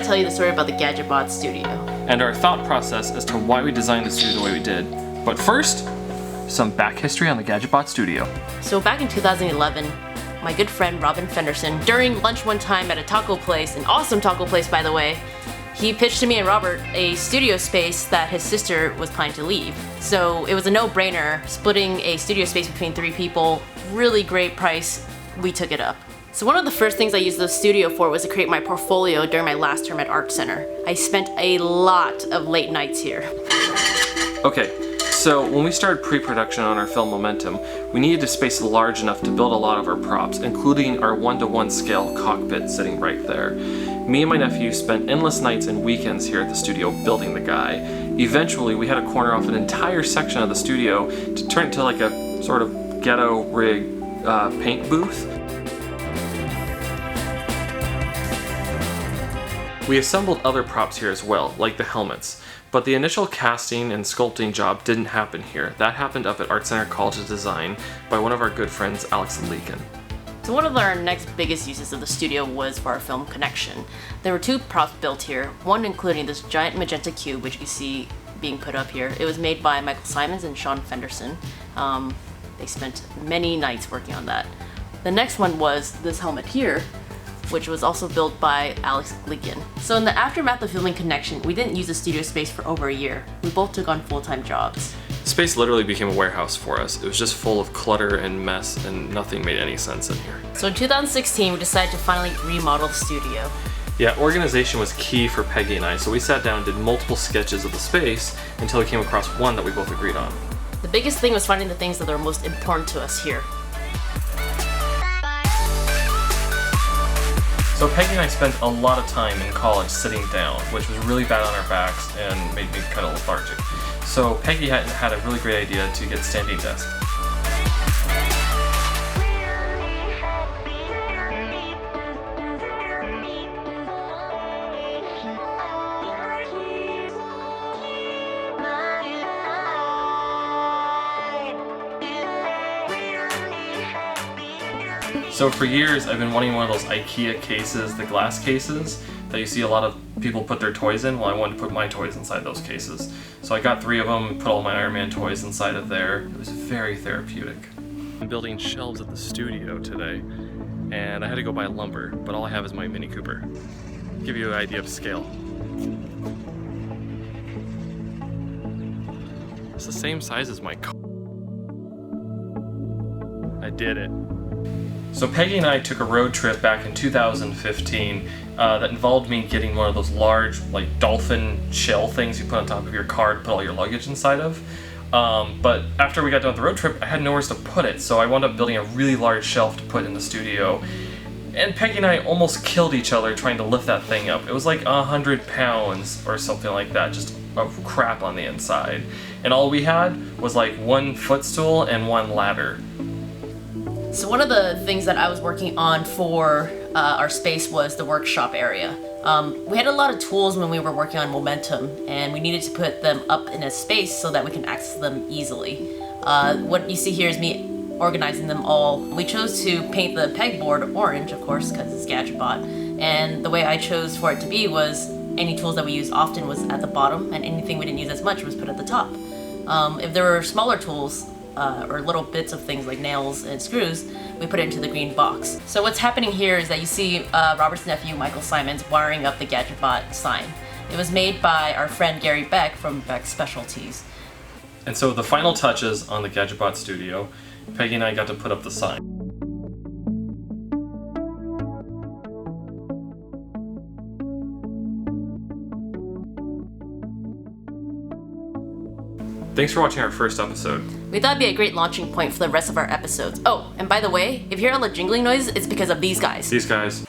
tell you the story about the Gadget-Bot studio. And our thought process as to why we designed the studio the way we did. But first, some back history on the Gadget-Bot studio. So back in 2011, my good friend Robin Fenderson, during lunch one time at a taco place, an awesome taco place by the way, he pitched to me and Robert a studio space that his sister was planning to leave. So it was a no-brainer, splitting a studio space between 3 people, really great price, we took it up. So one of the first things I used the studio for was to create my portfolio during my last term at Art Center. I spent a lot of late nights here. Okay, so when we started pre-production on our film Momentum, we needed a space large enough to build a lot of our props, including our 1:1 scale cockpit sitting right there. Me and my nephew spent endless nights and weekends here at the studio building the guy. Eventually, we had to corner off an entire section of the studio to turn it into like a sort of ghetto rig paint booth. We assembled other props here as well, like the helmets. But the initial casting and sculpting job didn't happen here. That happened up at Art Center College of Design by one of our good friends, Alex Leakin. So one of our next biggest uses of the studio was for our film Connection. There were 2 props built here, one including this giant magenta cube which you see being put up here. It was made by Michael Simons and Sean Fenderson. They spent many nights working on that. The next one was this helmet here, which was also built by Alex Leakin. So in the aftermath of filming Connection, we didn't use the studio space for over a year. We both took on full-time jobs. The space literally became a warehouse for us. It was just full of clutter and mess and nothing made any sense in here. So in 2016, we decided to finally remodel the studio. Yeah, organization was key for Peggy and I, so we sat down and did multiple sketches of the space until we came across one that we both agreed on. The biggest thing was finding the things that are most important to us here. So Peggy and I spent a lot of time in college sitting down, which was really bad on our backs and made me kind of lethargic. So Peggy had a really great idea to get a standing desk. So for years I've been wanting one of those IKEA cases, the glass cases, that you see a lot of people put their toys in. Well, I wanted to put my toys inside those cases. So I got 3 of them, put all my Iron Man toys inside of there. It was very therapeutic. I'm building shelves at the studio today, and I had to go buy lumber, but all I have is my Mini Cooper. Give you an idea of scale. It's the same size as my car. I did it. So Peggy and I took a road trip back in 2015 that involved me getting one of those large, like dolphin shell things you put on top of your car to put all your luggage inside of. But after we got done with the road trip, I had nowhere to put it, so I wound up building a really large shelf to put in the studio. And Peggy and I almost killed each other trying to lift that thing up. It was like 100 pounds or something like that, just of crap on the inside. And all we had was like 1 footstool and 1 ladder. So one of the things that I was working on for our space was the workshop area. We had a lot of tools when we were working on Momentum, and we needed to put them up in a space so that we can access them easily. What you see here is me organizing them all. We chose to paint the pegboard orange, of course, because it's Gadget-Bot, and the way I chose for it to be was any tools that we use often was at the bottom, and anything we didn't use as much was put at the top. If there were smaller tools, or little bits of things like nails and screws, we put it into the green box. So what's happening here is that you see Robert's nephew, Michael Simons, wiring up the Gadget-Bot sign. It was made by our friend Gary Beck from Beck Specialties. And so the final touches on the Gadget-Bot studio, Peggy and I got to put up the sign. Thanks for watching our first episode. We thought it'd be a great launching point for the rest of our episodes. Oh, and by the way, if you hear all the jingling noises, it's because of these guys. These guys.